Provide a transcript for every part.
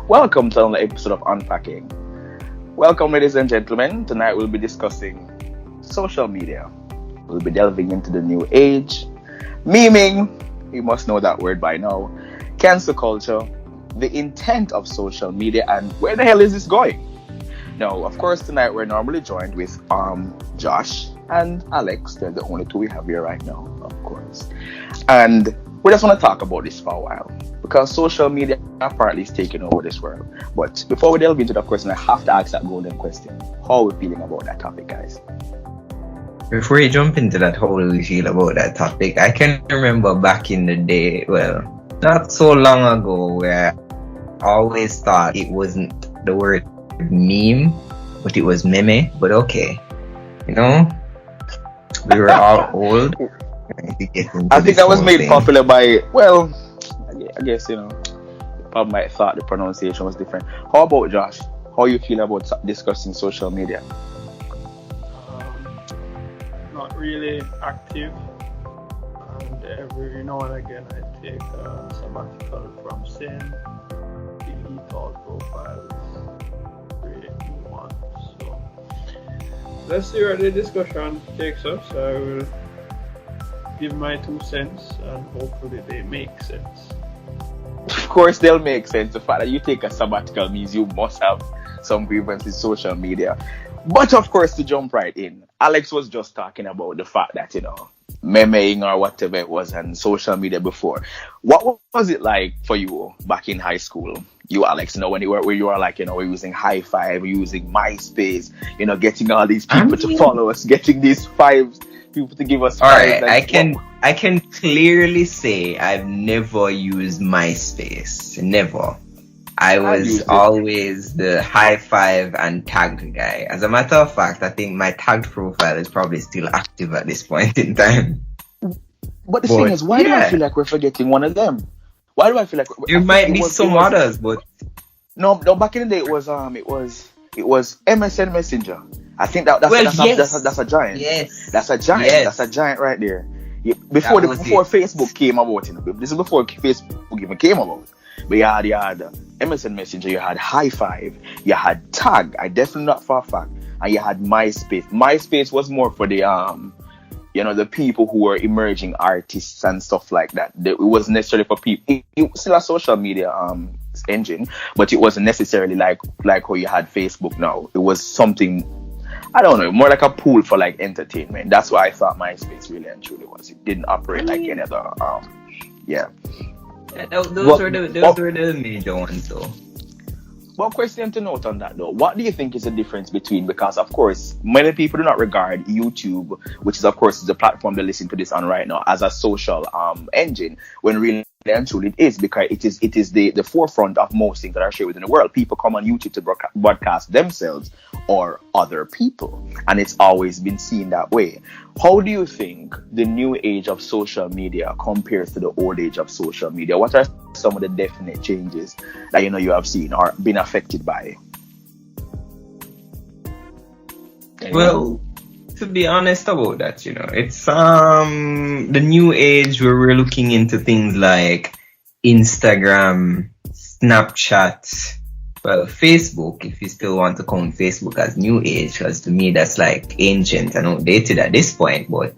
Welcome to another episode of Unpacking. Welcome, ladies and gentlemen. Tonight we'll be discussing social media. We'll be delving into the new age, memeing, you must know that word by now, cancel culture, the intent of social media, and where the hell is this going? Now, of course, tonight we're normally joined with Josh and Alex. They're the only two we have here right now, of course. And we just want to talk about this for a while because social media apparently is taking over this world. But before we delve into the question, I have to ask that golden question. How are we feeling about that topic, guys? Before you jump into that, how do we feel about that topic? I can remember back in the day, well, not so long ago, where I always thought it wasn't the word meme, but it was meme. But okay, we were all old. I think that was made popular by, well, I guess, probably might thought the pronunciation was different. How about Josh? How you feel about discussing social media? Not really active, and every now and again I take a sabbatical from sin, delete all profiles, create new ones. So let's see where the discussion takes us. I will give my 2 cents and hopefully they make sense. Of course they'll make sense. The fact that you take a sabbatical means you must have some grievance with social media. But of course, to jump right in, Alex was just talking about the fact that, memeing or whatever it was on social media before. What was it like for you back in high school? You, Alex, when you were like, we're using High Five, we're using MySpace, getting all these people to follow us, getting these fives, people to give us. All right, I can clearly say I've never used MySpace. Never. I was always the High Five and tagged guy. As a matter of fact, I think my tagged profile is probably still active at this point in time. But the thing is, why do I feel like we're forgetting one of them? Why do I feel like there might be some others, but no. Back in the day, it was MSN Messenger. I think that's a giant. Yes, that's a giant. Yes. That's a giant right there. Before Facebook came about, this is before Facebook even came about. But you had MSN Messenger, you had High Five, you had Tag, I definitely not for a fact, and you had MySpace. MySpace was more for the the people who were emerging artists and stuff like that. It wasn't necessarily for people. It was still a social media engine, but it wasn't necessarily like how you had Facebook now. It was something, I don't know, more like a pool for like entertainment. That's why I thought MySpace really and truly was. It didn't operate like any other those were the major ones though. One question to note on that though, what do you think is the difference between, because of course many people do not regard YouTube, which is of course the platform they listen to this on right now, as a social engine, when really and truly it is, because it is the forefront of most things that are shared within the world. People come on YouTube to broadcast themselves or other people, and it's always been seen that way. How do you think the new age of social media compares to the old age of social media? What are some of the definite changes that you have seen or been affected by? Well, to be honest about that, it's the new age where we're looking into things like Instagram, Snapchat, well, Facebook, if you still want to count Facebook as new age, because to me that's like ancient and outdated at this point, but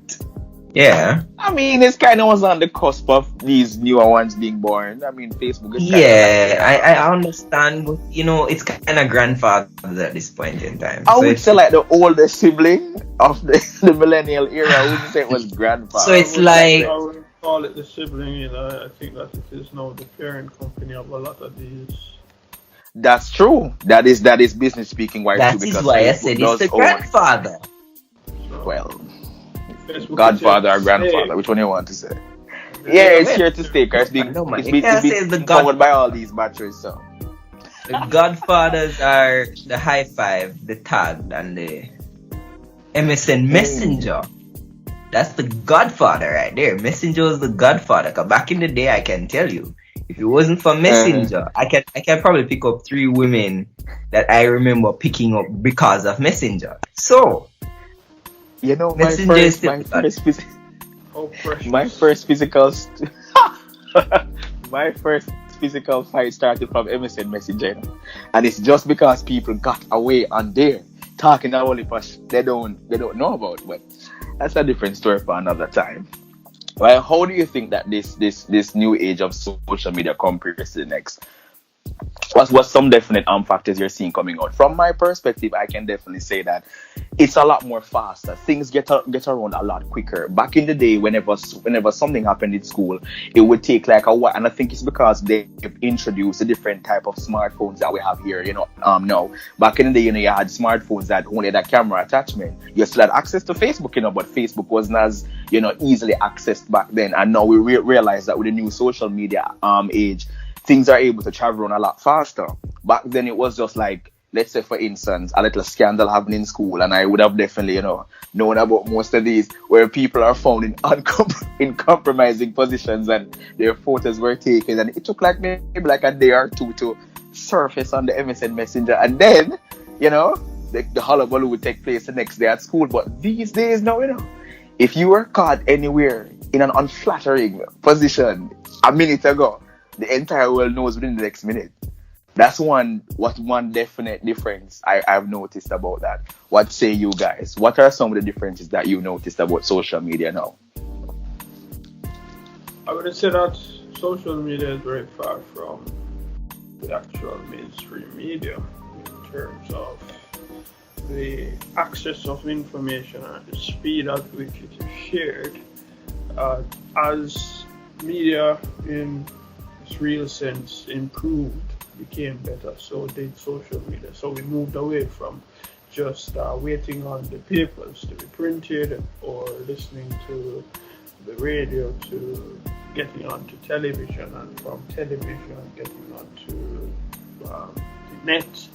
yeah. I mean, it's kind of was on the cusp of these newer ones being born. I mean, Facebook is I understand, but it's kind of grandfathers at this point in time. I would say like the older sibling of the millennial era. I wouldn't say it was grandfather. So it's like, I wouldn't call it the sibling, I think that it is now the parent company of a lot of these. That's true. That is business speaking. That is why I said it's the grandfather. Well, Godfather or grandfather, which one you want to say? Yeah, it's here to stay, because it's being covered by all these batteries. So the Godfathers are the High Five, the Tag, and the MSN Messenger. That's the Godfather right there. Messenger is the Godfather. Cause back in the day, I can tell you, if it wasn't for Messenger, I can probably pick up 3 women that I remember picking up because of Messenger. So. My first physical physical fight started from MSN Messenger, and it's just because people got away on there talking about it, but they don't know about. But that's a different story for another time. Well, how do you think that this new age of social media compares to the next? What's some definite factors you're seeing coming out? From my perspective, I can definitely say that it's a lot more faster. Things get around a lot quicker. Back in the day, whenever something happened in school, it would take like a while, and I think it's because they introduced a different type of smartphones that we have here. Now back in the day, you had smartphones that only had a camera attachment. You still had access to Facebook, but Facebook wasn't as easily accessed back then. And now we realize that with the new social media age, things are able to travel on a lot faster. Back then, it was just like, let's say, for instance, a little scandal happening in school, and I would have definitely, known about most of these, where people are found in compromising positions and their photos were taken, and it took like maybe like a day or two to surface on the MSN Messenger, and then, the hullabaloo would take place the next day at school. But these days now, if you were caught anywhere in an unflattering position a minute ago, the entire world knows within the next minute. That's one definite difference I've noticed about that. What say you guys? What are some of the differences that you noticed about social media now? I would say that social media is very far from the actual mainstream media in terms of the access of information and the speed at which it is shared. As media in its real sense improved, became better, so did social media. So we moved away from just waiting on the papers to be printed or listening to the radio to getting onto television, and from television getting onto the net,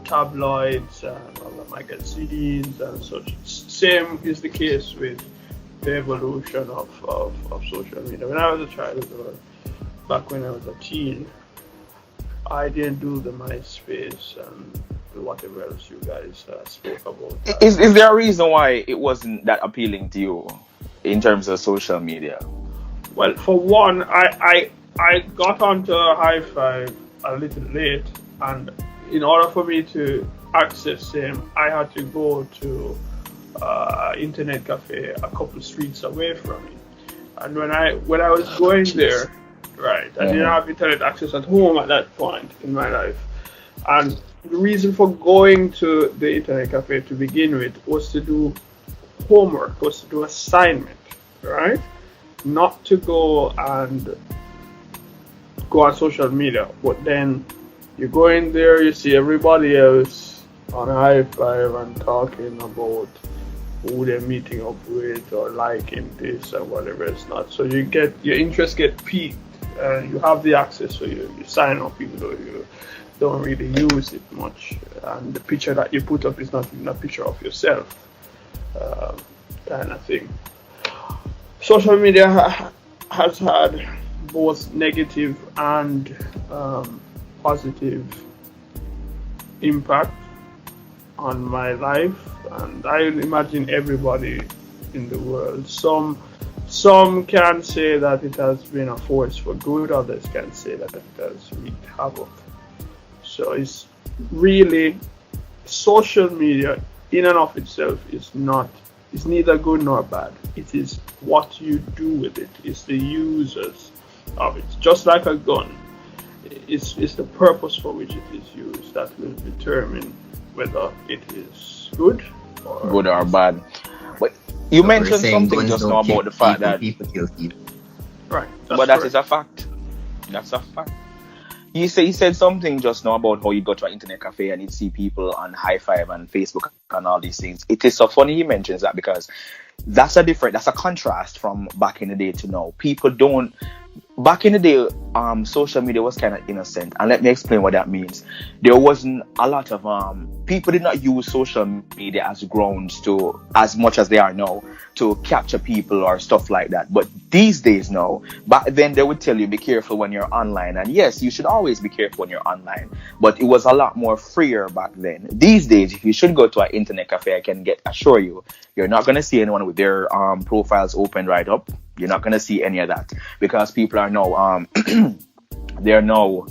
tabloids and other magazines and such. Same is the case with the evolution of social media. When I was a child, or back when I was a teen, I didn't do the MySpace and whatever else you guys spoke about. Is there a reason why it wasn't that appealing to you in terms of social media? Well, for one, I got onto High Five a little late, and in order for me to access him, I had to go to internet cafe a couple streets away from me. And when I was going there, right, I didn't have internet access at home at that point in my life. And the reason for going to the internet cafe to begin with was to do homework, was to do assignment, right? Not to go and go on social media. But then you go in there, you see everybody else on High Five and talking about who they're meeting up with or liking this or whatever it's not. So you get your interest get piqued. You have the access, so you sign up even though you don't really use it much. And the picture that you put up is not even a picture of yourself, kind of thing. Social media has had both negative and positive impact on my life, and I imagine everybody in the world. Some can say that it has been a force for good, others can say that it has wreaked havoc. So it's really, social media in and of itself is neither good nor bad. It is what you do with it. It's the users of it. Just like a gun, it's the purpose for which it is used that will determine whether it is good or bad. But you mentioned something just now about the fact that people kill people. Right. But that is a fact. That's a fact. He said something just now about how you go to an internet cafe and you see people on High Five and Facebook and all these things. It is so funny he mentions that, because that's a contrast from back in the day to now. Back in the day, social media was kind of innocent, and let me explain what that means. There wasn't a lot of people did not use social media as grounds to, as much as they are now, to capture people or stuff like that. But these days now, back then they would tell you be careful when you're online, and yes, you should always be careful when you're online. But it was a lot more freer back then. These days, if you should go to an internet cafe, I can assure you, you're not going to see anyone with their profiles open right up. You're not going to see any of that, because people are now they're now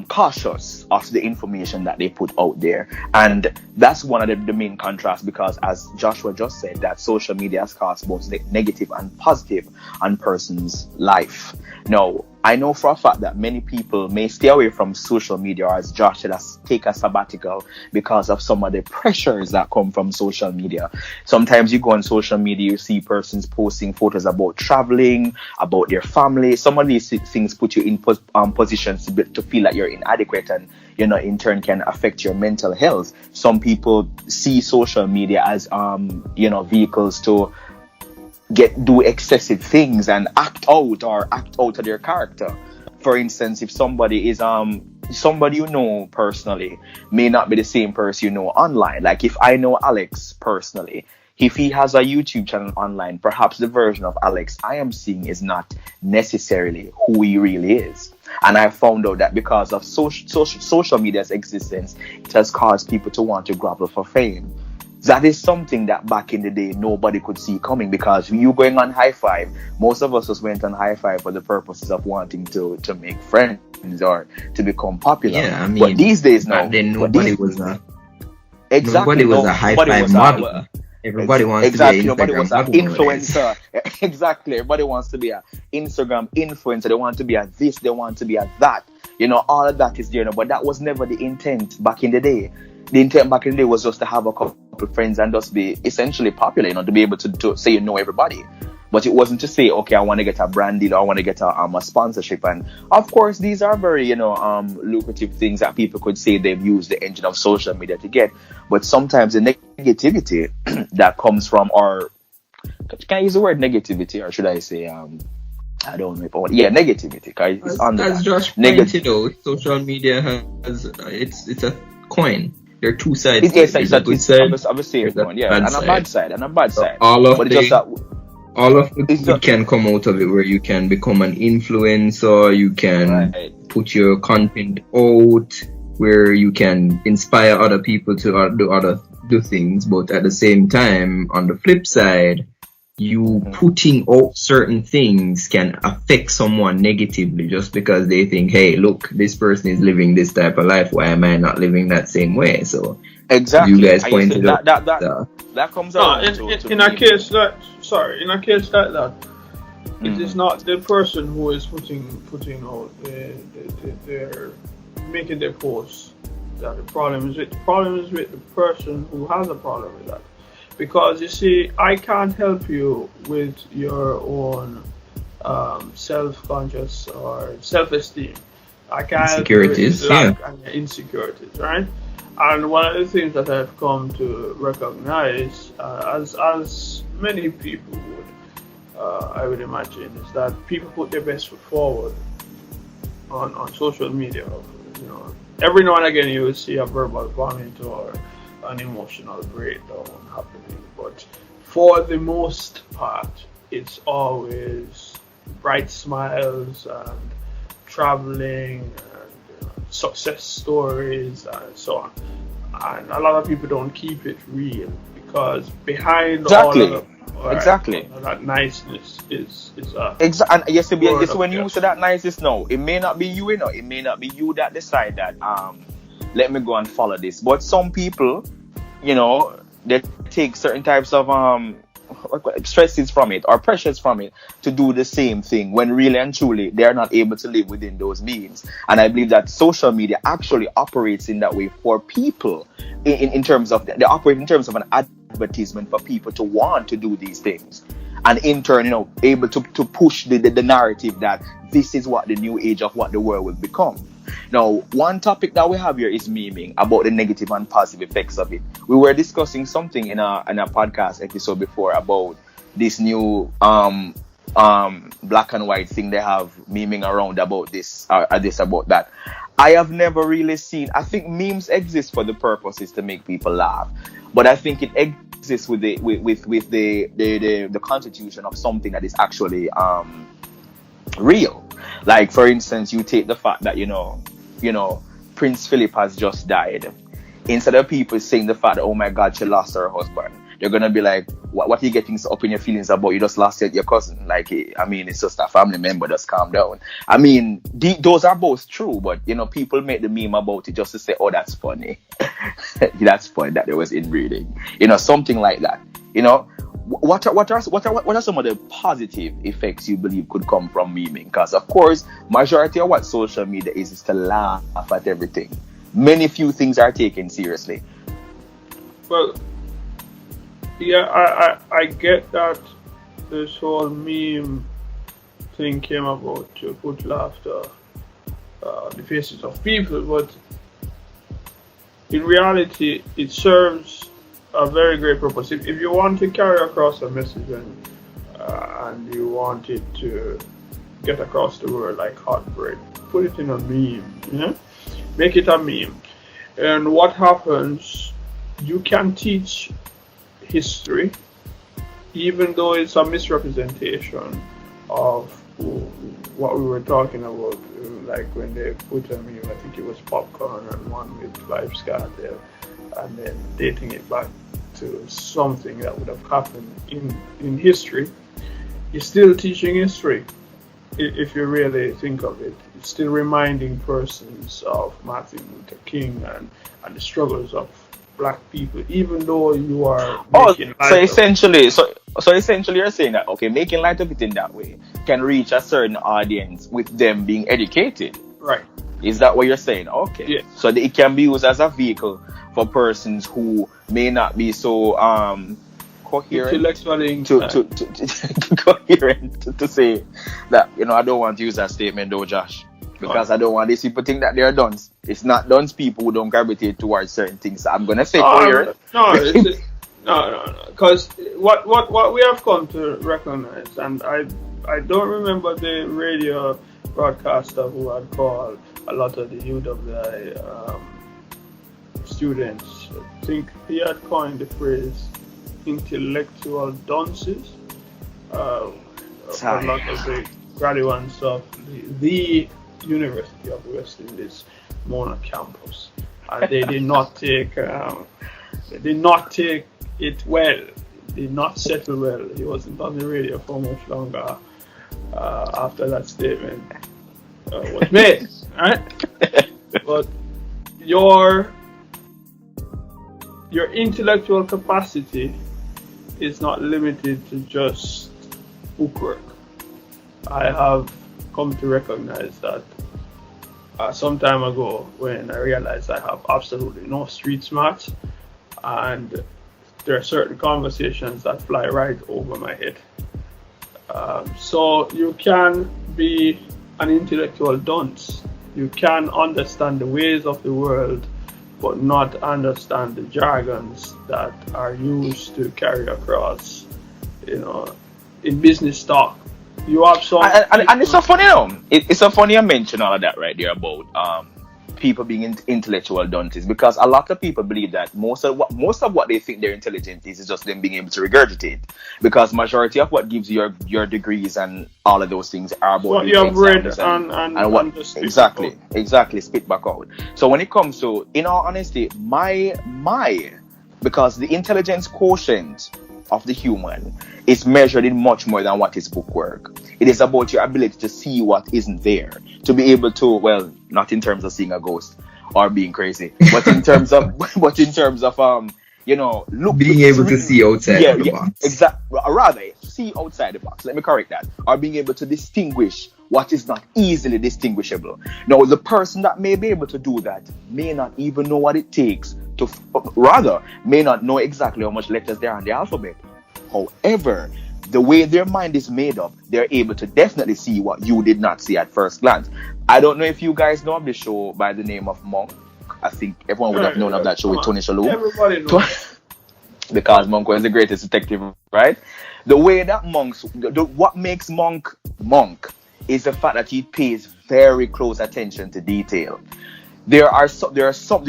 cautious of the information that they put out there. And that's one of the main contrasts, because as Joshua just said, that social media has caused both negative and positive on person's life. Now, I know for a fact that many people may stay away from social media, or as Josh said, take a sabbatical because of some of the pressures that come from social media. Sometimes you go on social media, you see persons posting photos about traveling, about their family. Some of these things put you in positions to feel that you're inadequate, and in turn can affect your mental health. Some people see social media as vehicles to do excessive things and act out of their character. For instance, if somebody is somebody you know personally may not be the same person you know online. Like if I know Alex personally, if he has a YouTube channel online, perhaps the version of Alex I am seeing is not necessarily who he really is. And I found out that because of social media's existence, it has caused people to want to grapple for fame. That is something that back in the day nobody could see coming, because you going on High Five, most of us just went on High Five for the purposes of wanting to make friends or to become popular. Yeah, I mean, but these days now, then nobody was a High nobody Five was model. Everybody wants to be an nobody was an Instagram model influencer. Exactly, everybody wants to be an Instagram influencer. They want to be a this, they want to be a that. All of that is there now, but that was never the intent back in the day. The intent back in the day was just to have a couple of friends and just be essentially popular, to be able to say everybody. But it wasn't to say, okay, I want to get a brand deal, or I want to get a sponsorship. And of course, these are very, lucrative things that people could say they've used the engine of social media to get. But sometimes the negativity that comes from, or can I use the word negativity, or should I say, I don't know if I want, negativity, because it's under as Josh pointed out, social media has it's a coin. There are two sides. It's a good side of the same coin, and a bad side, and a bad side. All of the good can come out of it, where you can become an influencer, you can put your content out, where you can inspire other people to do things. But at the same time, on the flip side, you putting out certain things can affect someone negatively, just because they think, hey, look, this person is living this type of life, why am I not living that same way? So exactly, you guys pointed out that comes out in a case like that, it is not the person who is putting out they're making their posts that the problem is with. The problem is with the person who has a problem with that. Because you see, I can't help you with your own self-conscious or self-esteem. I can't help you with lack and insecurities, right? And one of the things that I've come to recognize, as many people would, I would imagine, is that people put their best foot forward on social media. Every now and again you will see a verbal vomit or an emotional breakdown happening, but for the most part, it's always bright smiles and traveling and success stories and so on. And a lot of people don't keep it real, because behind all of that niceness is and yes, when you say that niceness, no, it may not be you, it may not be you that decide that let me go and follow this. But some people, they take certain types of stresses from it or pressures from it to do the same thing, when really and truly they are not able to live within those means. And I believe that social media actually operates in that way for people, in terms of they operate in terms of an advertisement for people to want to do these things, and in turn, able to push the narrative that this is what the new age of what the world will become. Now, one topic that we have here is memeing, about the negative and positive effects of it. We were discussing something in a podcast episode before about this new black and white thing they have memeing around about this about that. I have never really seen. I think memes exist for the purposes to make people laugh, but I think it exists with the constitution of something that is actually real. Like, for instance, you take the fact that Prince Philip has just died. Instead of people saying the fact that, oh my God, she lost her husband, they're gonna be like, what are you getting so up in your feelings about? You just lost your cousin. Like, I mean, it's just a family member. Just calm down. I mean, those are both true, but you know, people make the meme about it just to say, oh, that's funny. That's funny that there was inbreeding. You know, something like that. You know, what are some of the positive effects you believe could come from memeing? Because of course, majority of what social media is to laugh at everything. Many few things are taken seriously. Well, yeah, I get that this whole meme thing came about to put laughter on the faces of people, but in reality, it serves a very great purpose. If you want to carry across a message and you want it to get across the world like hot bread, put it in a meme, you know? Make it a meme. And what happens, you can teach history, even though it's a misrepresentation of what we were talking about, like when they put a meme, I think it was popcorn and one with Life Scar there, and then dating it back to something that would have happened in history. You're still teaching history, if you really think of it. It's still reminding persons of Martin Luther King and the struggles of black people, even though you are making light so essentially you're saying that, okay, making light of it in that way can reach a certain audience with them being educated. Right. Is that what you're saying? Okay. Yeah. So it can be used as a vehicle for persons who may not be so coherent intellectually coherent to say that, you know, I don't want to use that statement though, Josh, because I don't want these people to think that they're dunce. It's not dunce people who don't gravitate towards certain things. So I'm gonna say coherent. No. Because what we have come to recognize, and I don't remember the radio broadcaster who had called a lot of the UWI students. I think he had coined the phrase intellectual dunces. A lot of the graduates of the University of West Indies Mona campus, and they did not take it well. Did not settle well. He wasn't on the radio for much longer after that statement was made. Right? But your intellectual capacity is not limited to just bookwork. I have come to recognize that some time ago when I realized I have absolutely no street smarts, and there are certain conversations that fly right over my head. So you can be an intellectual dunce. You can understand the ways of the world, but not understand the jargons that are used to carry across, you know, in business talk. You have some, and it's so funny, you know. It's so funny you mention all of that right there about people being intellectual dunces, because a lot of people believe that most of what they think they're intelligent is just them being able to regurgitate, because majority of what gives you your degrees and all of those things are about what you have read and what exactly spit back out. So when it comes to, in all honesty, my because the intelligence quotient of the human is measured in much more than what is bookwork. It is about your ability to see what isn't there, to be able to, well, not in terms of seeing a ghost or being crazy, but in terms of you know, being able to see outside the box. Exactly. Rather, see outside the box. Let me correct that. Or being able to distinguish what is not easily distinguishable. Now, the person that may be able to do that may not even know what it takes to, rather, may not know exactly how much letters there are in the alphabet. However, the way their mind is made up, they're able to definitely see what you did not see at first glance. I don't know if you guys know of the show by the name of Monk. I think everyone would have known of that show with Tony Shalhoub. Everybody knows. Because Monk was the greatest detective, right? The way that what makes Monk is the fact that he pays very close attention to detail. There are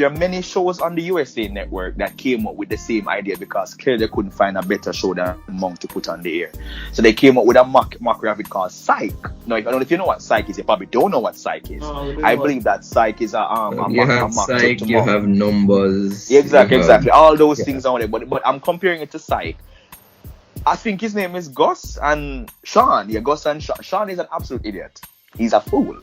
many shows on the USA network that came up with the same idea, because clearly they couldn't find a better show than Monk to put on the air. So they came up with a mockery of it called Psych. Now, I don't know if you know what Psych is. You probably don't know what Psych is. I believe that Psych is you have Psych, you have Numbers. Exactly. All those things on it. But I'm comparing it to Psych. I think his name is Gus and Sean. Yeah, Gus and Sean. Sean is an absolute idiot. He's a fool.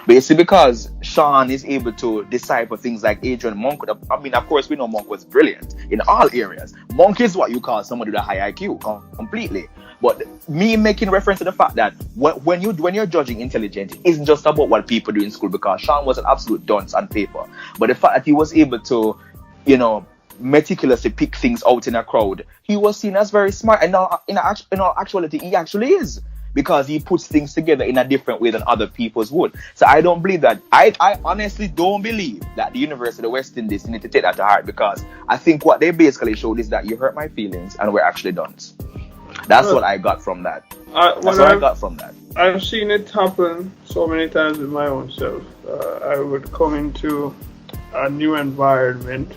But you see, because Sean is able to decipher things like Adrian Monk, I mean, of course, we know Monk was brilliant in all areas. Monk is what you call somebody with a high IQ, completely. But me making reference to the fact that when you're judging intelligence, it isn't just about what people do in school, because Sean was an absolute dunce on paper. But the fact that he was able to, meticulously pick things out in a crowd, he was seen as very smart. And now, in all actuality, he actually is. Because he puts things together in a different way than other people's would. So I don't believe that. I honestly don't believe that the University of the West Indies need to take that to heart, because I think what they basically showed is that you hurt my feelings and we're actually done. That's what I got from that. I got from that. I've seen it happen so many times with my own self. I would come into a new environment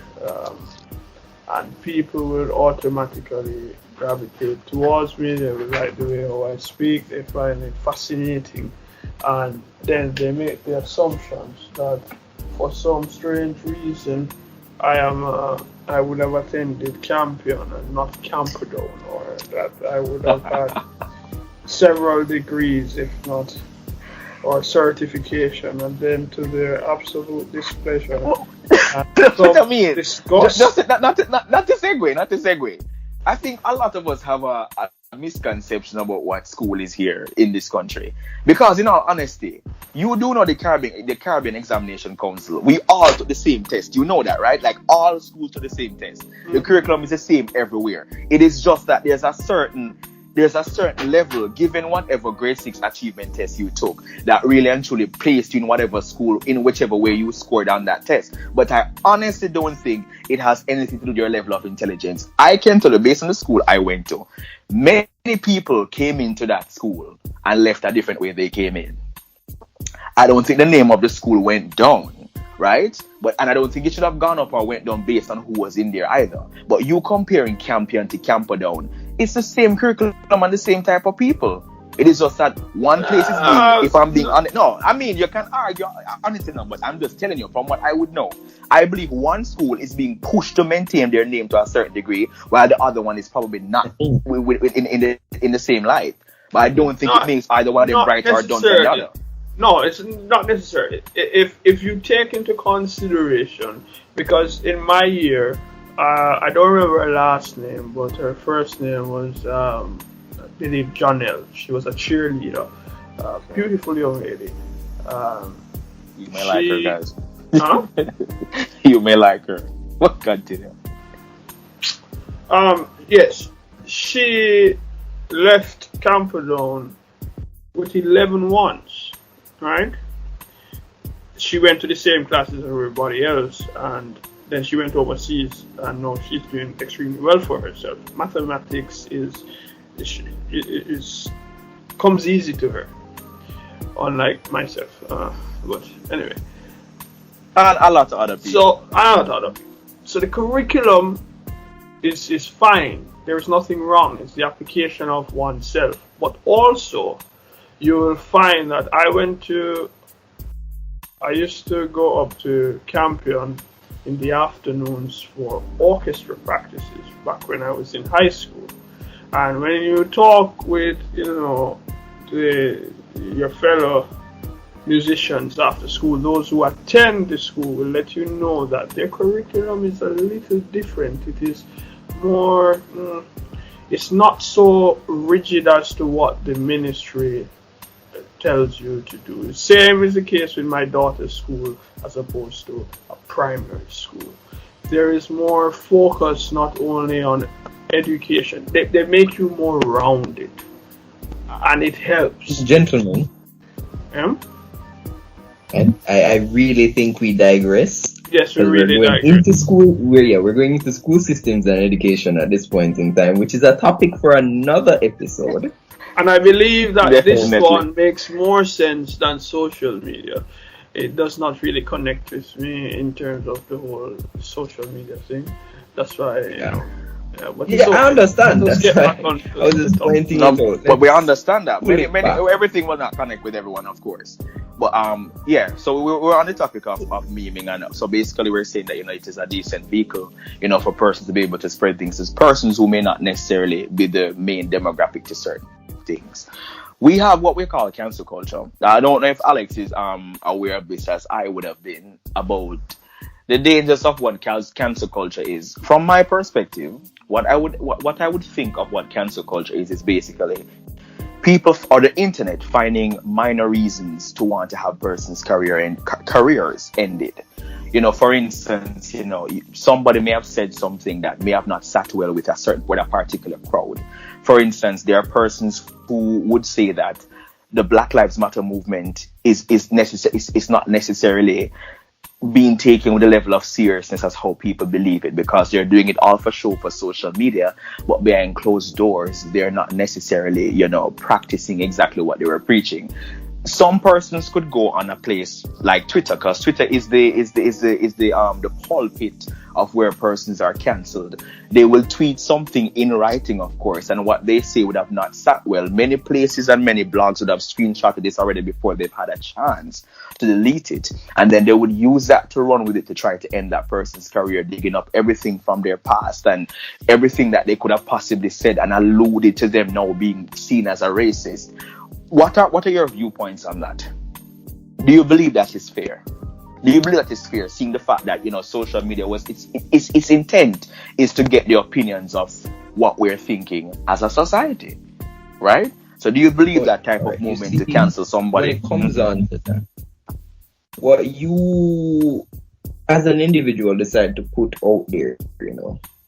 and people would automatically gravitate towards me. They would like the way how I speak. They find it fascinating, and then they make the assumptions that for some strange reason I would have attended Campion and not Camperdown, or that I would have had several degrees, if not, or certification, and then to their absolute displeasure. What I mean, disgust. Not to segue. I think a lot of us have a misconception about what school is here in this country. Because in all honesty, you do know the Caribbean Examination Council. We all took the same test. You know that, right? Like, all schools took the same test. The curriculum is the same everywhere. It is just that there's a certain level, given whatever grade 6 achievement test you took, that really and truly placed you in whatever school, in whichever way you scored on that test. But I honestly don't think it has anything to do with your level of intelligence. I can tell you, based on the school I went to, many people came into that school and left a different way they came in. I don't think the name of the school went down, right? And I don't think it should have gone up or went down based on who was in there either. But you comparing Campion to Camperdown, it's the same curriculum and the same type of people. It is just that one place is being, if I'm being honest, no, I mean, you can argue honestly, no, but I'm just telling you from what I would know. I believe one school is being pushed to maintain their name to a certain degree, while the other one is probably not in the same light. But I don't think it makes either one of them brighter or dumb than the other. No, it's not necessary. If you take into consideration, because in my year, I don't remember her last name, but her first name was, I believe, Janelle. She was a cheerleader. Beautiful young lady. You may like her, guys. Huh? You may like her. What continue? Yes. She left Camperdown with 11 ones, right? She went to the same class as everybody else, and then she went overseas, and now she's doing extremely well for herself. Mathematics comes easy to her, unlike myself. But anyway, and a lot of other people. So the curriculum is fine. There is nothing wrong. It's the application of oneself. But also, you will find that I used to go up to Campion in the afternoons for orchestra practices back when I was in high school. And when you talk with, your fellow musicians after school, those who attend the school will let you know that their curriculum is a little different. It is more, it's not so rigid as to what the ministry tells you to do. Same is the case with my daughter's school as opposed to a primary school. There is more focus not only on education. They make you more rounded, and it helps. Gentlemen, I really think we digress. Yes, we really digress. We're going into school systems and education at this point in time, which is a topic for another episode. And I believe that Definitely. This one makes more sense than social media. It does not really connect with me in terms of the whole social media thing. That's why, Yeah, but it's Yeah, I okay. understand. Let's That's get back why on I was just the topic. pointing No, it out. but we Let's understand that pull many, it many back. everything will not connect with everyone, of course. But yeah. So we're on the topic of memeing, and so basically we're saying that it is a decent vehicle, for persons to be able to spread things. As persons who may not necessarily be the main demographic to certain things. We have what we call cancel culture. Now, I don't know if Alex is aware of this as I would have been about the dangers of what cancel culture is. From my perspective, what I would think of what cancel culture is basically people or the internet finding minor reasons to want to have persons' careers ended. For instance, somebody may have said something that may have not sat well with a particular crowd. For instance, there are persons who would say that the Black Lives Matter movement is not necessarily being taken with a level of seriousness as how people believe it, because they're doing it all for show for social media, but behind closed doors they're not necessarily practicing exactly what they were preaching. Some persons could go on a place like Twitter, because Twitter is the pulpit of where persons are cancelled. They will tweet something in writing, of course, and what they say would have not sat well. Many places and many blogs would have screenshotted this already before they've had a chance to delete it, and then they would use that to run with it to try to end that person's career, digging up everything from their past and everything that they could have possibly said and alluded to them now being seen as a racist. What are your viewpoints on that? Do you believe that is fair? Do you believe that is fair, seeing the fact that social media its intent is to get the opinions of what we're thinking as a society, right? So do you believe that type of movement to cancel somebody? When it comes on to that, what you as an individual decide to put out there,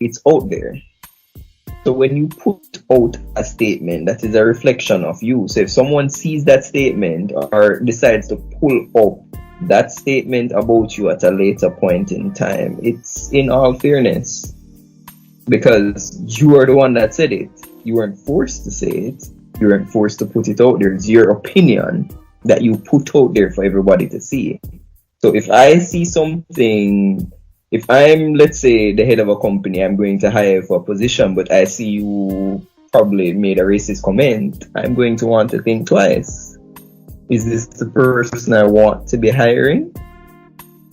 it's out there. So when you put out a statement, that is a reflection of you. So if someone sees that statement or decides to pull up that statement about you at a later point in time, it's in all fairness, because you are the one that said it. You weren't forced to say it. You weren't forced to put it out there. It's your opinion that you put out there for everybody to see. So if I see something, if I'm, let's say, the head of a company, I'm going to hire for a position, but I see you probably made a racist comment, I'm going to want to think twice. Is this the person I want to be hiring?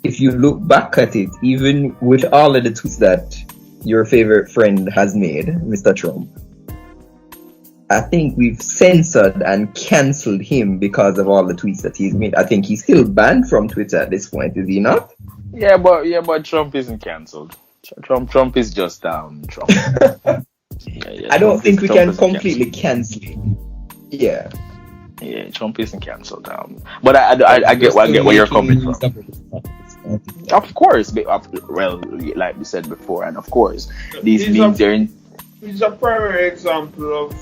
If you look back at it, even with all of the tweets that your favorite friend has made, Mr. Trump, I think we've censored and cancelled him because of all the tweets that he's made. I think he's still banned from Twitter at this point, is he not? Yeah, but Trump isn't cancelled. Trump is just Trump. I don't think we can completely cancel him. Yeah. Yeah, Trump isn't cancelled. But I get where you're coming from. Of course, well, like we said before, and of course, these memes are in. It's a primary example of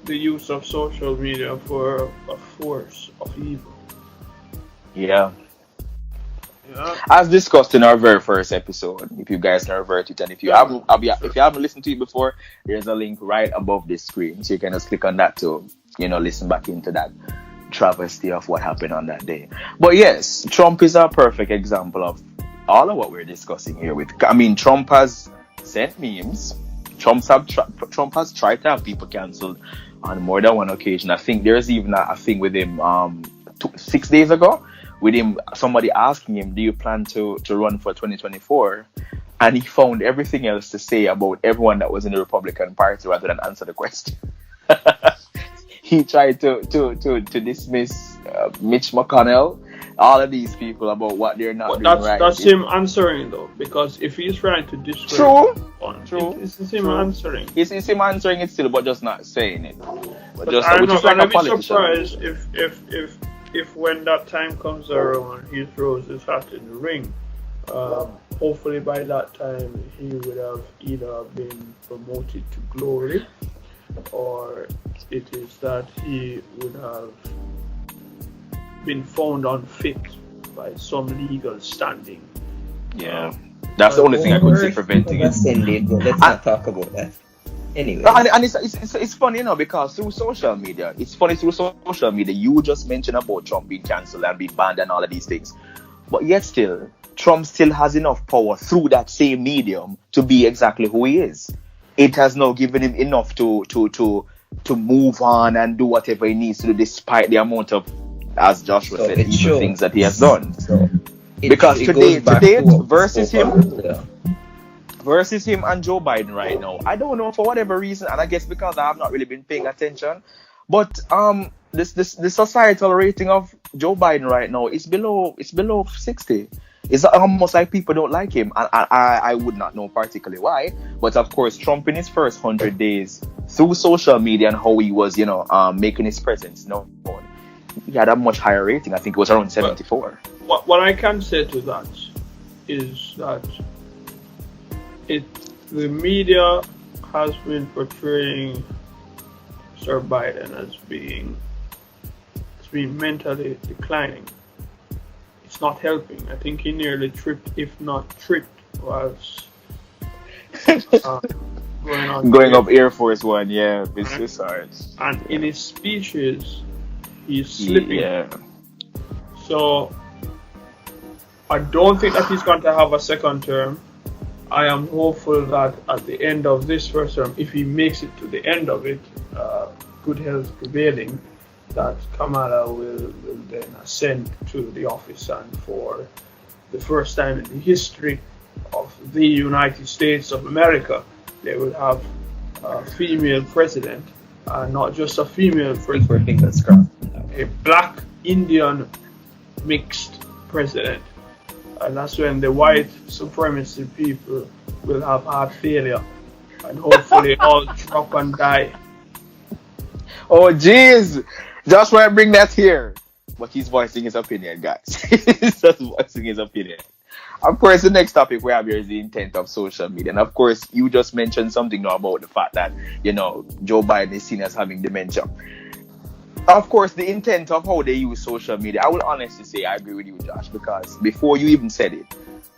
the use of social media for a force of evil. Yeah. As discussed in our very first episode, if you guys can revert it, and if you haven't listened to it before, there's a link right above this screen, so you can just click on that to listen back into that travesty of what happened on that day. But yes, Trump is a perfect example of all of what we're discussing here. Trump has sent memes. Trump has tried to have people cancelled on more than one occasion. I think there's even a thing with him 6 days ago, with him, somebody asking him, do you plan to run for 2024? And he found everything else to say about everyone that was in the Republican Party rather than answer the question. He tried to dismiss Mitch McConnell, all of these people, about what they're not doing right. That's him answering, though, because if he's trying to discredit True. It's him answering. It's him answering it still, but just not saying it. But I'm not gonna be surprised if when that time comes around, he throws his hat in the ring. Hopefully by that time he would have either been promoted to glory, or it is that he would have been found unfit by some legal standing. Yeah, that's the only thing I could see preventing it. Let's not talk about that. Anyway, and it's funny, because through social media, you just mentioned about Trump being cancelled and being banned and all of these things, but yet still, Trump still has enough power through that same medium to be exactly who he is. it has now given him enough to move on and do whatever he needs to do, despite the amount of, as Joshua So said, it evil things that he has shows. done. So Because it goes to back date, to what we versus spoke him, of earlier. and Joe Biden right now, I don't know for whatever reason, and I guess because I have not really been paying attention, but the societal rating of Joe Biden right now is below 60. It's almost like people don't like him, and I would not know particularly why. But of course, Trump in his first 100 days through social media and how he was, making his presence known, he had a much higher rating. I think it was around 74. What I can say to that is that the media has been portraying Sir Biden as being mentally declining. It's not helping. I think he nearly tripped, if not was going up Air Force One, yeah, business cards. And in his speeches, he's slipping. Yeah. So I don't think that he's going to have a second term. I am hopeful that at the end of this first term, if he makes it to the end of it, good health prevailing, that Kamala will then ascend to the office, and for the first time in the history of the United States of America, they will have a female president, not just a female president, Fingers crossed. a black Indian mixed president. And that's when the white supremacy people will have heart failure and hopefully all drop and die. Oh, jeez. Just why I bring that here. But he's voicing his opinion, guys. He's just voicing his opinion. Of course, the next topic we have here is the intent of social media. And of course, you just mentioned something now about the fact that, Joe Biden is seen as having dementia. Of course, the intent of how they use social media, I will honestly say I agree with you, Josh, because before you even said it,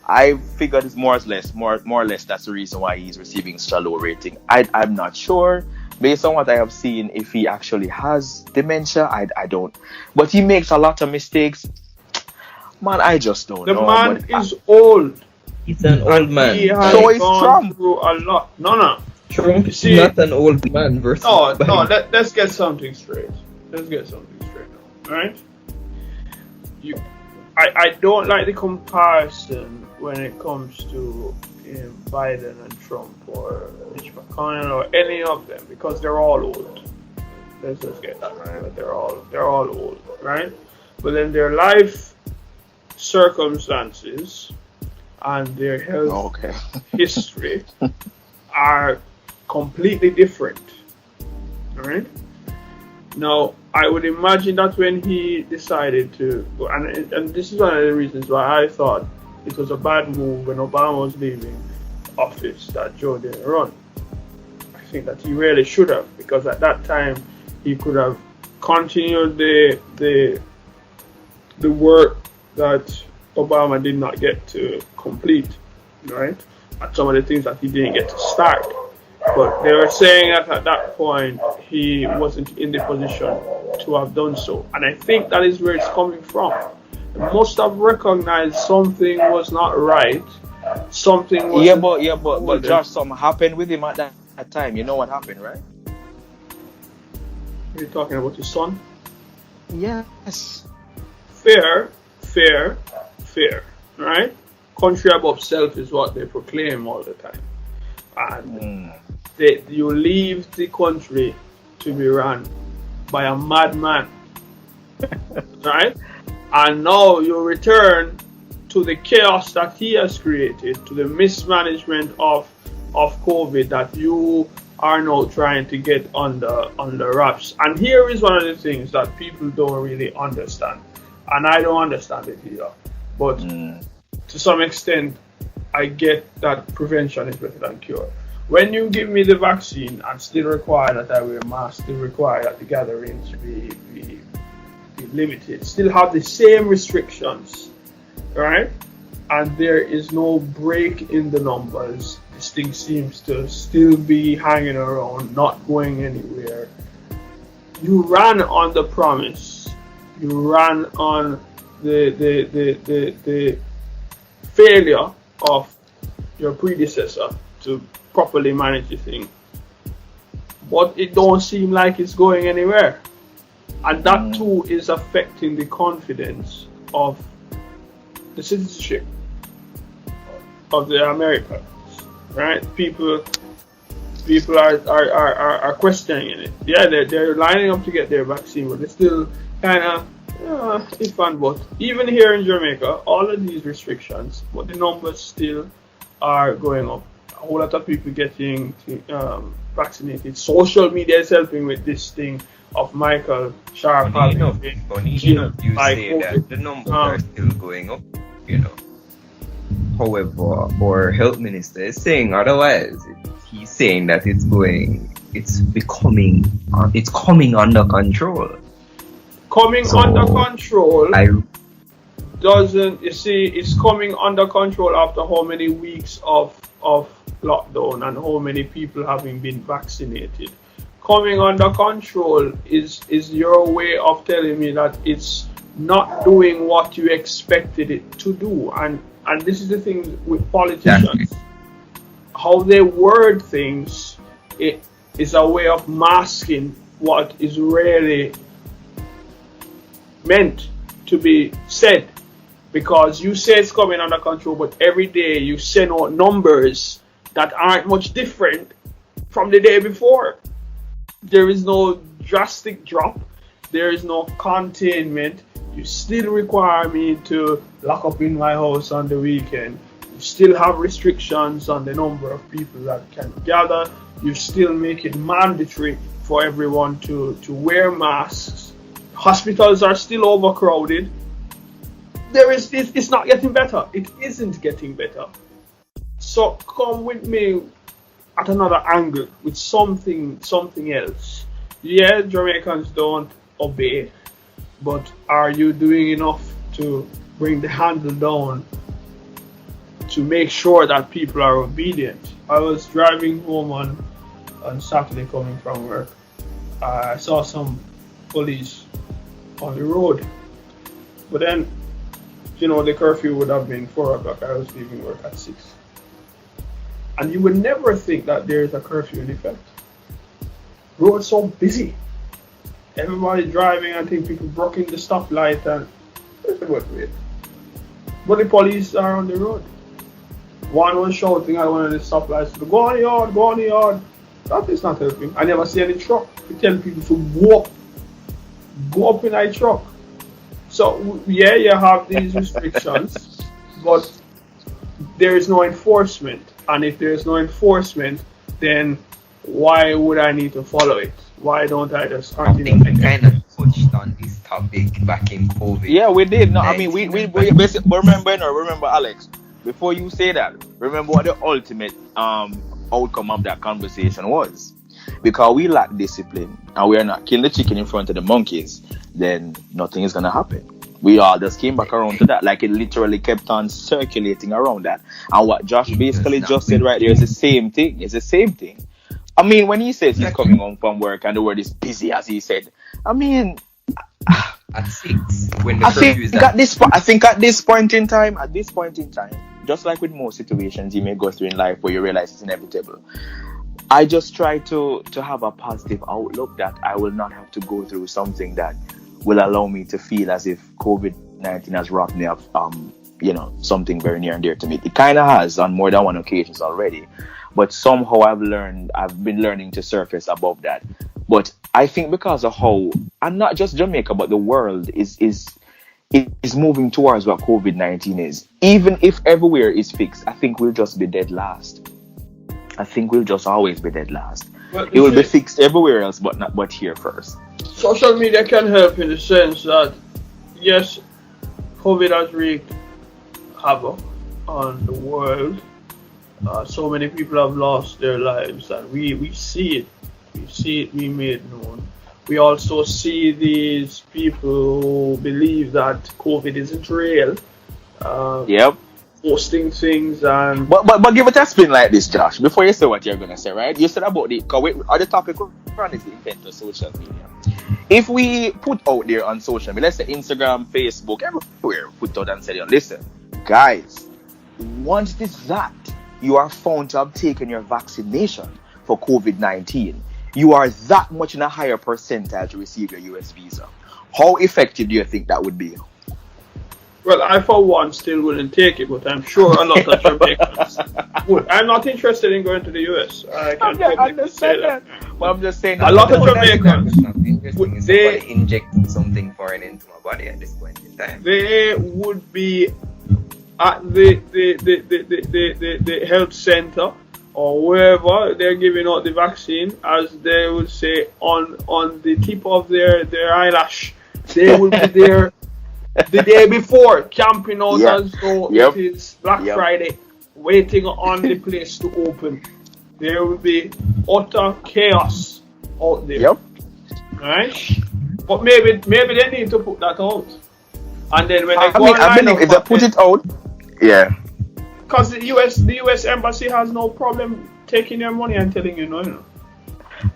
I figured it's more or less that's the reason why he's receiving such a low rating. I'm not sure. Based on what I have seen, if he actually has dementia, I don't. But he makes a lot of mistakes. Man, I just don't know. The man is old. He's an old man. He has So is gone Trump. through a lot. No. Trump is not an old man versus Biden. No, let's get something straight. Now, alright? I don't like the comparison when it comes to Biden and Trump or Mitch McConnell or any of them, because they're all old. Let's just get that right. They're all old, right? But then their life circumstances and their health history are completely different. Alright? Now, I would imagine that when he decided to, and this is one of the reasons why I thought it was a bad move when Obama was leaving office that Joe didn't run. I think that he really should have, because at that time he could have continued the work that Obama did not get to complete, right? And some of the things that he didn't get to start. But they were saying that at that point he wasn't in the position to have done so. And I think that is where it's coming from. They must have recognized something was not right. Something was but Josh, something happened with him at that time. You know what happened, right? You're talking about his son? Yes. Fair, right? Country above self is what they proclaim all the time. And you leave the country to be run by a madman, right? And now you return to the chaos that he has created, to the mismanagement of COVID that you are now trying to get under wraps. And here is one of the things that people don't really understand, and I don't understand it either. But to some extent, I get that prevention is better than cure. When you give me the vaccine and still require that I wear a mask, still require that the gatherings be limited, still have the same restrictions, right? And there is no break in the numbers. This thing seems to still be hanging around, not going anywhere. You ran on the promise. You ran on the failure of your predecessor to properly manage the thing. But it don't seem like it's going anywhere. And that too is affecting the confidence of the citizenship of the Americans, right? People are questioning it. Yeah, they're lining up to get their vaccine, but they're still kind of if and but. Even here in Jamaica, all of these restrictions, but the numbers still are going up. A whole lot of people getting vaccinated. Social media is helping with this thing of Michael Sharp. Funny enough, you say that the numbers are still going up, However, our health minister is saying otherwise. He's saying that it's coming under control. Under control doesn't, you see, it's coming under control after how many weeks of lockdown and how many people having been vaccinated. Coming under control is your way of telling me that it's not doing what you expected it to do. And this is the thing with politicians. How they word things, it is a way of masking what is really meant to be said. Because you say it's coming under control, but every day you send out numbers that aren't much different from the day before. There is no drastic drop. There is no containment. You still require me to lock up in my house on the weekend. You still have restrictions on the number of people that can gather. You still make it mandatory for everyone to wear masks. Hospitals are still overcrowded. It's not getting better. It isn't getting better. So come with me at another angle with something else. Yeah, Jamaicans don't obey, but are you doing enough to bring the handle down to make sure that people are obedient? I was driving home on Saturday coming from work. I saw some police on the road, but then the curfew would have been 4 o'clock. I was leaving work at 6. And you would never think that there is a curfew in effect. Road's so busy. Everybody driving. I think people blocking the stoplight and wait. But the police are on the road. One was shouting at one of the stoplights, go on the yard. That is not helping. I never see any truck to tell people to go up in a truck. So yeah, you have these restrictions, but there is no enforcement. And if there is no enforcement, then why would I need to follow it? Why don't I just continue? I think we kind of touched on this topic back in COVID. Yeah, we did. No, I mean, we basically remember, Alex, before you say that, remember what the ultimate outcome of that conversation was. Because we lack discipline and we are not killing the chicken in front of the monkeys, then nothing is going to happen. We all just came back around to that. Like, it literally kept on circulating around that. And what Josh basically just said right there is the same thing. It's the same thing. I mean, when he says he's coming home from work and the word is busy, as he said, I mean, at 6, when the curfew is I think at this point in time, just like with most situations you may go through in life where you realize it's inevitable, I just try to have a positive outlook that I will not have to go through something that will allow me to feel as if COVID-19 has rocked me up, something very near and dear to me. It kind of has on more than one occasions already, but somehow I've been learning to surface above that. But I think because of how, and not just Jamaica, but the world is moving towards what COVID-19 is. Even if everywhere is fixed, I think we'll just be dead last. I think we'll just always be dead last. It will be fixed everywhere else, but here first. Social media can help in the sense that, yes, COVID has wreaked havoc on the world. So many people have lost their lives, and we see it. We see it being made known. We also see these people who believe that COVID isn't real. Posting things and but give it a spin like this, Josh, before you say what you're gonna say, right? You said about the topic around is the effect of social media. If we put out there on social media, let's say Instagram, Facebook, everywhere, put out and say, listen, guys, once this that, you are found to have taken your vaccination for COVID-19, you are that much in a higher percentile to receive your US visa. How effective do you think that would be? Well, I for one still wouldn't take it, but I'm sure a lot of Jamaicans would. I'm not interested in going to the US. I can publicly say that. But I'm just saying A lot of Jamaicans, Interesting is somebody injecting something foreign into my body at this point in time. they would be at the health center or wherever they're giving out the vaccine, as they would say, on the tip of their eyelash. They will be there the day before, camping out as though it is Black Friday, waiting on the place to open. There will be utter chaos out there. Yep. Right? But maybe they need to put that out. And then when they I believe if they put it out, because the US embassy has no problem taking your money and telling you no.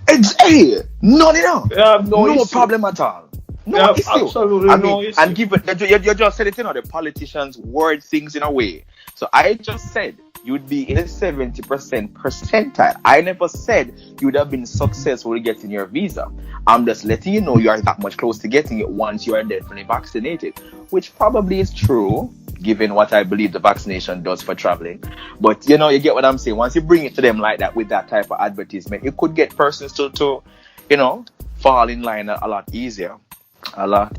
Hey, none enough. They have no problem at all. No issue. Absolutely no issue. And given you just said it, the politicians word things in a way. So I just said you'd be in the 70% percentile. I never said you would have been successful getting your visa. I'm just letting you know you are that much close to getting it once you are definitely vaccinated, which probably is true, given what I believe the vaccination does for traveling. But you get what I'm saying. Once you bring it to them like that with that type of advertisement, you could get persons to fall in line a lot easier. But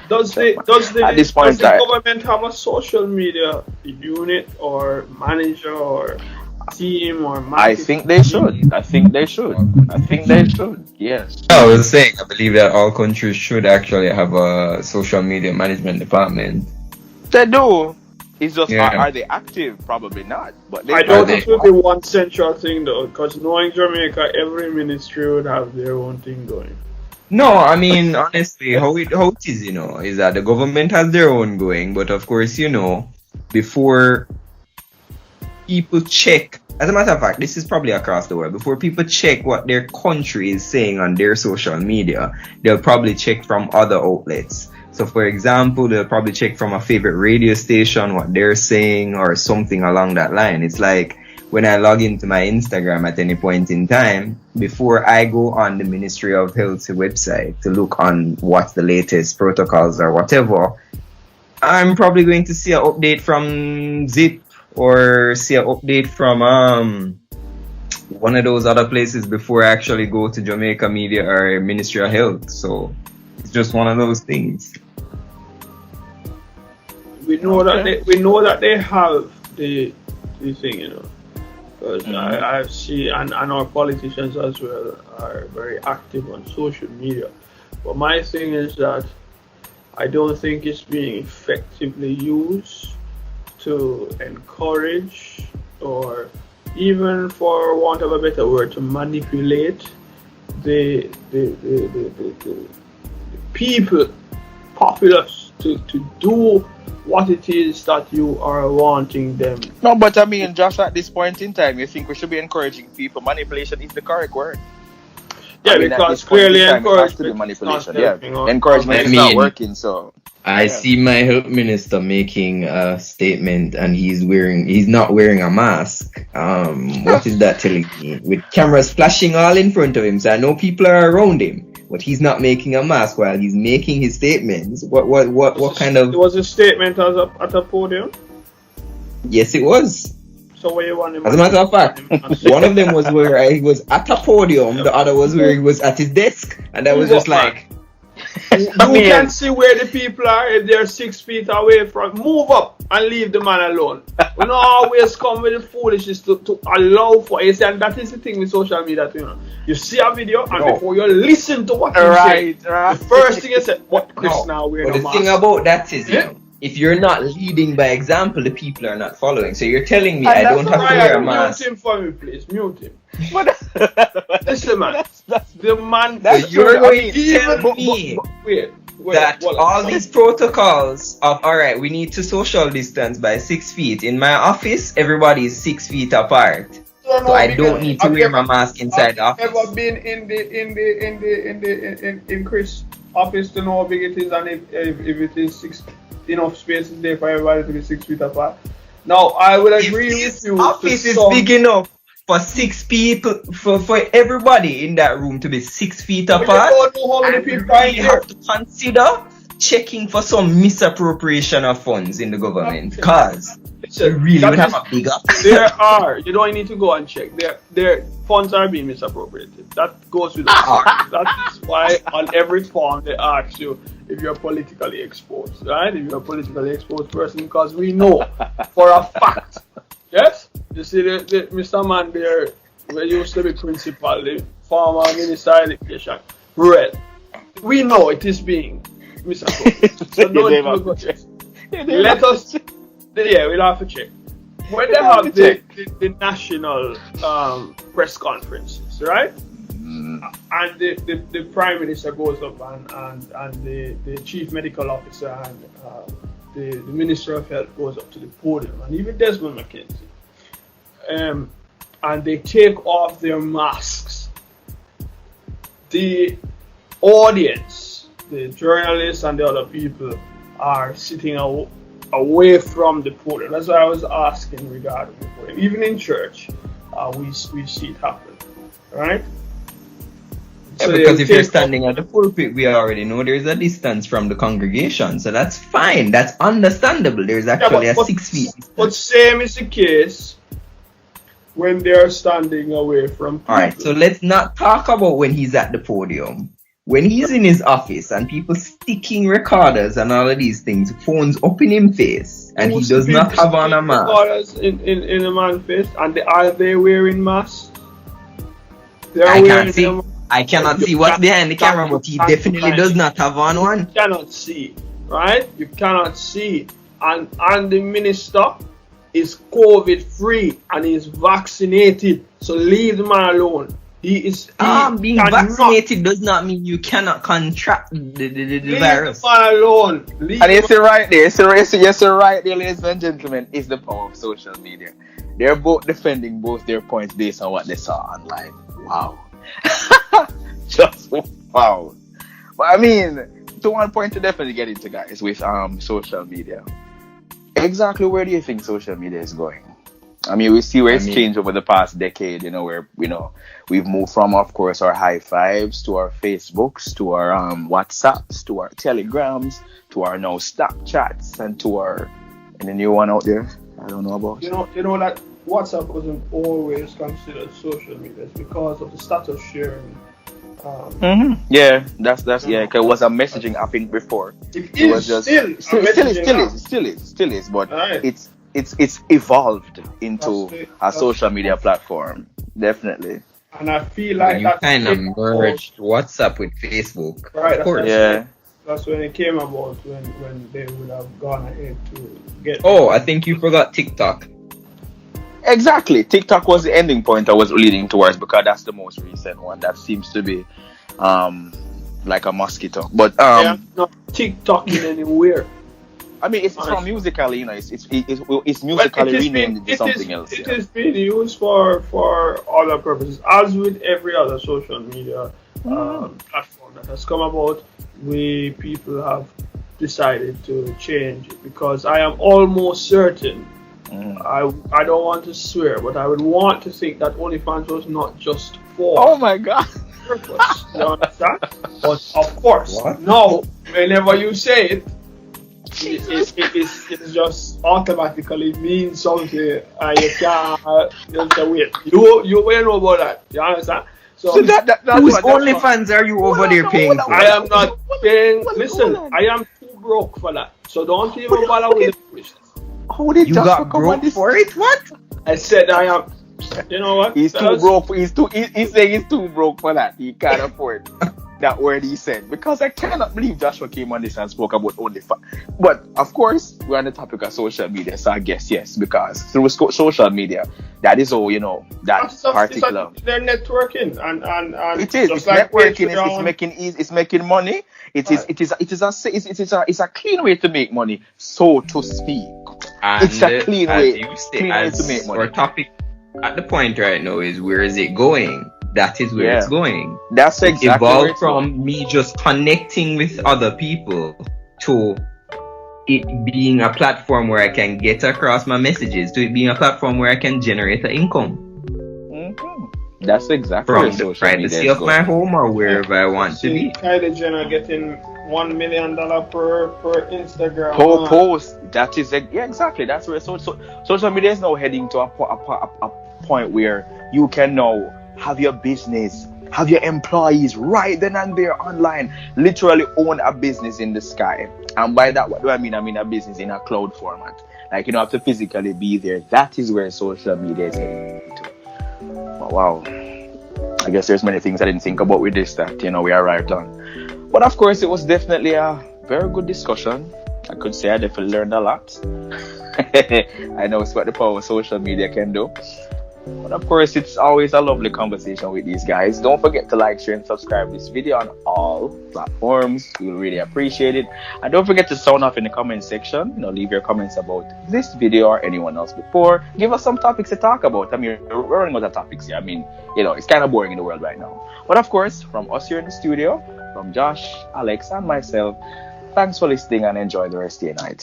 does the government have a social media unit or manager or team or marketing? I think they should. Yes. I was saying, I believe that all countries should actually have a social media management department. They do. It's just, are they active? Probably not. But I don't think it would be one central thing though, because knowing Jamaica, every ministry would have their own thing going. No, I mean, honestly, how it is, is that the government has their own going, but of course, before people check, as a matter of fact, this is probably across the world, before people check what their country is saying on their social media, they'll probably check from other outlets. So, for example, they'll probably check from a favorite radio station what they're saying or something along that line. It's like, when I log into my Instagram at any point in time, before I go on the Ministry of Health's website to look on what's the latest protocols or whatever, I'm probably going to see an update from Zip or see an update from one of those other places before I actually go to Jamaica Media or Ministry of Health. So it's just one of those things. We know that they have the thing, Because I see, and our politicians as well are very active on social media. But my thing is that I don't think it's being effectively used to encourage, or even, for want of a better word, to manipulate the people, populace, to do what it is that you are wanting them. No, but I mean, just at this point in time, you think we should be encouraging people? Manipulation is the correct word. Yeah, because clearly encouragement manipulation. Encouragement is not working. So I see my health minister making a statement, and he's not wearing a mask. What is that telling me? With cameras flashing all in front of him, so I know people are around him. But he's not making a mask while he's making his statements. What kind of? It was a statement at a podium. Yes, it was. So where you want him? As a matter of fact, one of them was where he was at a podium. The other was where he was at his desk, and I was just like, you can see where the people are if they're 6 feet away from. Move up and leave the man alone. We don't always come with the foolishness to allow for it, and that is the thing with social media. You see a video, and before you listen to what you say, the first thing you say, "What Chris now we're But the thing about that is, if you're not leading by example, the people are not following. So you're telling me I don't have to wear a mask. Mute him for me, please. Mute him. Listen, man. The man. You're going to tell me that all these protocols of, alright, we need to social distance by 6 feet. In my office, everybody is 6 feet apart. So I don't need to wear my mask inside the office. Ever been in Chris' office to know how big it is, and if it is enough space is there for everybody to be 6 feet apart? Now, I would agree with His you to office is some. big enough for 6 people, for everybody in that room to be 6 feet But you apart. don't know how many And we people are really there. have to consider checking for some misappropriation of funds in the government, because we Listen, really that would have is- a big office. there are. You don't need to go and check. Their funds are being misappropriated. That goes without saying. That is why on every form they ask you if you're politically exposed, right? If you're a politically exposed person, because we know for a fact. Yes, you see the Mr. Man there, where used to be principal, the former minister of education, red. We know it is being misappropriated. So don't even go check. Let us. Yeah, we'll have to check. When they have the national press conferences, right? And the prime minister goes up and the chief medical officer and the minister of health goes up to the podium, and even Desmond McKenzie, and they take off their masks. The audience, the journalists and the other people, are sitting away from the podium. That's why I was asking regarding the podium. Even in church, we see it happen, right? Yeah, because if you're standing at the pulpit, we already know there's a distance from the congregation, so that's fine. That's understandable. There's actually a 6 feet. But same is the case when they're standing away from people. All right, so let's not talk about when he's at the podium. When he's in his office and people sticking recorders and all of these things, phones up in his face, and he does not have on a mask. Recorders in a man's face, and are they wearing masks? I cannot see what's behind the camera, but he definitely does not have on one. You cannot see, right? You cannot see. And the minister is COVID free and is vaccinated. So leave the man alone. Being vaccinated does not mean you cannot contract the virus. Leave the man alone. And you see right there, yes, right there, ladies and gentlemen, is the power of social media. They're both defending both their points based on what they saw online. Wow. Just wow. But I mean, to one point to definitely get into, guys, with social media. Exactly where do you think social media is going? I mean, we see where it's changed over the past decade, where, we've moved from, of course, our high fives to our Facebooks, to our WhatsApps, to our Telegrams, to our now Snapchats, and to our, and the new one out there, I don't know about. You know that WhatsApp wasn't always considered social media. It's because of the status sharing. Yeah, that's yeah. Cause it was a messaging app before. It was just still is, but right. It's evolved into a social media platform, definitely. And I feel like you kind of merged WhatsApp with Facebook, right? Of course, yeah. That's when it came about, when they would have gone ahead to get. Oh, I think you forgot TikTok. Exactly. TikTok was the ending point I was leading towards, because that's the most recent one that seems to be like a mosquito. But not TikTok in anywhere. I mean, it's from Musical.ly, it's Musical.ly renamed into something else. It is being used for other purposes, as with every other social media platform that has come about. People have decided to change it, because I am almost certain. I don't want to swear, but I would want to think that OnlyFans was not just for. Oh my God! Purpose. You understand? But of course, no. Whenever you say it, it just automatically means something, and you can't. Wait. You know about that. You understand? So whose OnlyFans are you over there paying for? I am not paying. Listen, I am too broke for that. So don't even bother with the foolishness. You got broke for it? What? I said I am. You know what? He's too broke. He's saying he's too broke for that. He can't afford that word he said. Because I cannot believe Joshua came on this and spoke about OnlyFans. But of course, we're on the topic of social media, so I guess yes, because through social media, that is all that particular. They're networking and it is. It's like networking. It's making money. It's a clean way to make money, so to speak. And it's a clean way to make money. Our topic at the point right now is, where is it going? That is where it's going. That's exactly evolved from me just connecting with other people to it being a platform where I can get across my messages, to it being a platform where I can generate an income Hmm. That's exactly where from the social media privacy is of my going. home or Yeah, wherever I you want to see be. Kylie Jenner getting $1 million per Instagram, Po man. post. That is yeah, exactly. That's where social media is now heading to a point where you can now have your business, have your employees right then and there online, literally own a business in the sky. And by that, what do I mean? I mean a business in a cloud format. Like you don't have to physically be there. That is where social media is heading to. But wow, I guess there's many things I didn't think about with this that we arrived on. But of course, it was definitely a very good discussion. I could say I definitely learned a lot. I know it's what the power of social media can do. But of course, it's always a lovely conversation with these guys. Don't forget to like, share, and subscribe this video on all platforms. We will really appreciate it. And don't forget to sound off in the comment section. Leave your comments about this video or anyone else before. Give us some topics to talk about. I mean, we're running out of topics here. I mean, it's kind of boring in the world right now. But of course, from us here in the studio, from Josh, Alex, and myself, thanks for listening and enjoy the rest of your night.